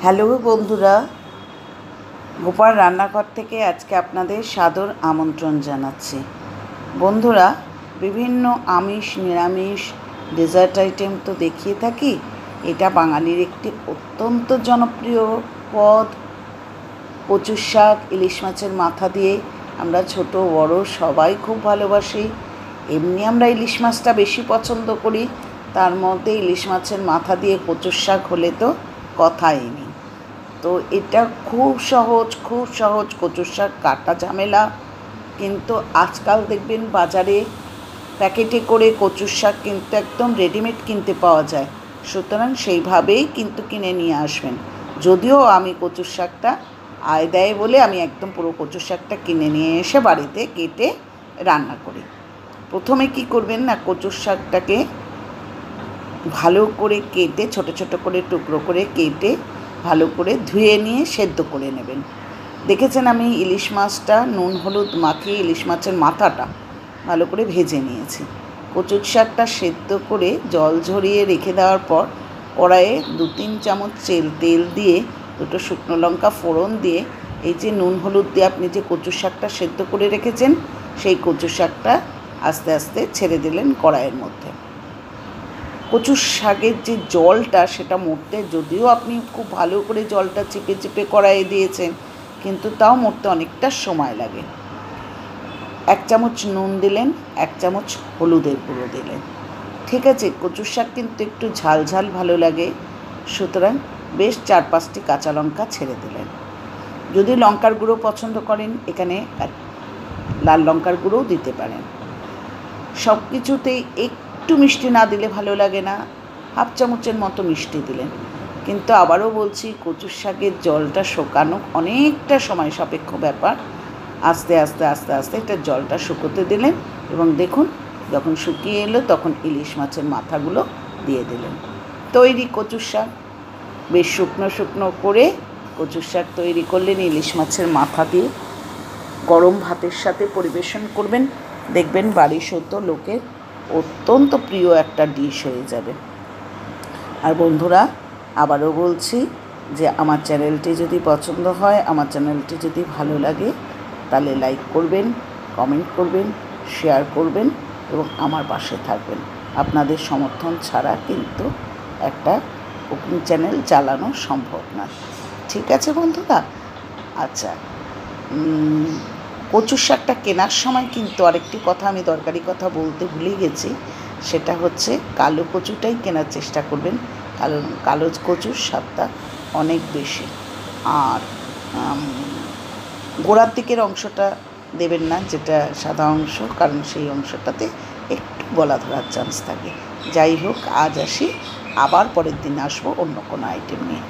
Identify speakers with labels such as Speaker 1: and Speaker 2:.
Speaker 1: Hello বন্ধুরা, গোপাল রান্নাঘর থেকে আজকে আপনাদের সাদর আমন্ত্রণ জানাচ্ছি। বন্ধুরা, বিভিন্ন আমিষ নিরামিষ ডেজার্ট আইটেম তো দেখিয়ে থাকি। এটা বাঙালির একটি অত্যন্ত জনপ্রিয় পদ। কচুর শাক ইলিশ মাছের মাথা দিয়ে আমরা ছোট বড় সবাই খুব ভালোবাসি। এমনি আমরা ইলিশ মাছটা বেশি পছন্দ করি, তার মধ্যে ইলিশ মাছের মাথা দিয়ে কচুর শাক হলে তো কথাই নেই। তো এটা খুব সহজ কচুর শাক কাটা ঝামেলা, কিন্তু আজকাল দেখবেন বাজারে প্যাকেটে করে কচুর শাক কিন্তু একদম রেডিমেড কিনতে পাওয়া যায়। সুতরাং সেইভাবেই কিন্তু কিনে নিয়ে আসবেন। যদিও আমি কচুর শাকটা আয় দেয় বলে আমি একদম পুরো কচুর শাকটা কিনে নিয়ে এসে বাড়িতে কেটে রান্না করি। প্রথমে কি করবেন না, কচুর শাকটাকে ভালো করে কেটে ছোট ছোট করে টুকরো করে কেটে ভালো করে ধুয়ে নিয়ে সেদ্ধ করে নেবেন। দেখেছেন আমি ইলিশ মাছটা নুন হলুদ মাখিয়ে ইলিশ মাছের মাথাটা ভালো করে ভেজে নিয়েছি। কচুর শাকটা সেদ্ধ করে জল ঝরিয়ে রেখে দেওয়ার পর কড়াইয়ে 2-3 চামচ তেল দিয়ে দুটো শুকনো লঙ্কা ফোড়ন দিয়ে এই যে নুন হলুদ দিয়ে আপনি যে কচুর শাকটা সেদ্ধ করে রেখেছেন সেই কচুর শাকটা আস্তে আস্তে ছেড়ে দিলেন কড়াইয়ের মধ্যে। কচুর শাকের যে জলটা সেটা মরতে, যদিও আপনি খুব ভালো করে জলটা চিপে চিপে কড়াইয়ে দিয়েছেন, কিন্তু তাও মরতে অনেকটা সময় লাগে। 1 চামচ নুন দিলেন, 1 চামচ হলুদের গুঁড়ো দিলেন। ঠিক আছে, কচুর শাক কিন্তু একটু ঝাল ঝাল ভালো লাগে, সুতরাং বেশ 4-5টি কাঁচা লঙ্কা ছেড়ে দিলেন। যদি লঙ্কার গুঁড়ো পছন্দ করেন এখানে লাল লঙ্কার গুঁড়োও দিতে পারেন। সব কিছুতেই একটু মিষ্টি না দিলে ভালো লাগে না, 1/2 চামচের মতো মিষ্টি দিলেন। কিন্তু আবারও বলছি, কচুর শাকের জলটা শুকানো অনেকটা সময় সাপেক্ষ ব্যাপার। আস্তে আস্তে আস্তে আস্তে এটা জলটা শুকোতে দিলেন এবং দেখুন যখন শুকিয়ে এলো তখন ইলিশ মাছের মাথাগুলো দিয়ে দিলেন। তৈরি কচুর শাক। বেশ শুকনো শুকনো করে কচুর শাক তৈরি করলেন ইলিশ মাছের মাথা দিয়ে। গরম ভাতের সাথে পরিবেশন করবেন, দেখবেন বাড়ির সত্য লোকের অত্যন্ত প্রিয় একটা ডিশ হয়ে যাবে। আর বন্ধুরা, আবারও বলছি যে আমার চ্যানেলটি যদি পছন্দ হয়, আমার চ্যানেলটি যদি ভালো লাগে, তাহলে লাইক করবেন, কমেন্ট করবেন, শেয়ার করবেন এবং আমার পাশে থাকবেন। আপনাদের সমর্থন ছাড়া কিন্তু একটা কুকিং চ্যানেল চালানো সম্ভব না। ঠিক আছে বন্ধুরা? আচ্ছা, কচুর শাকটা কেনার সময় কিন্তু আরেকটি কথা আমি দরকারি কথা বলতে ভুলে গেছি, সেটা হচ্ছে কালো কচুটাই কেনার চেষ্টা করবেন, কারণ কালো কচুর স্বাদটা অনেক বেশি। আর গোড়ার দিকের অংশটা দেবেন না, যেটা সাদা অংশ, কারণ সেই অংশটাতে একটু গলা ধরার চান্স থাকে। যাই হোক, আজ আসি, আবার পরের দিন আসবো অন্য কোনো আইটেম নিয়ে।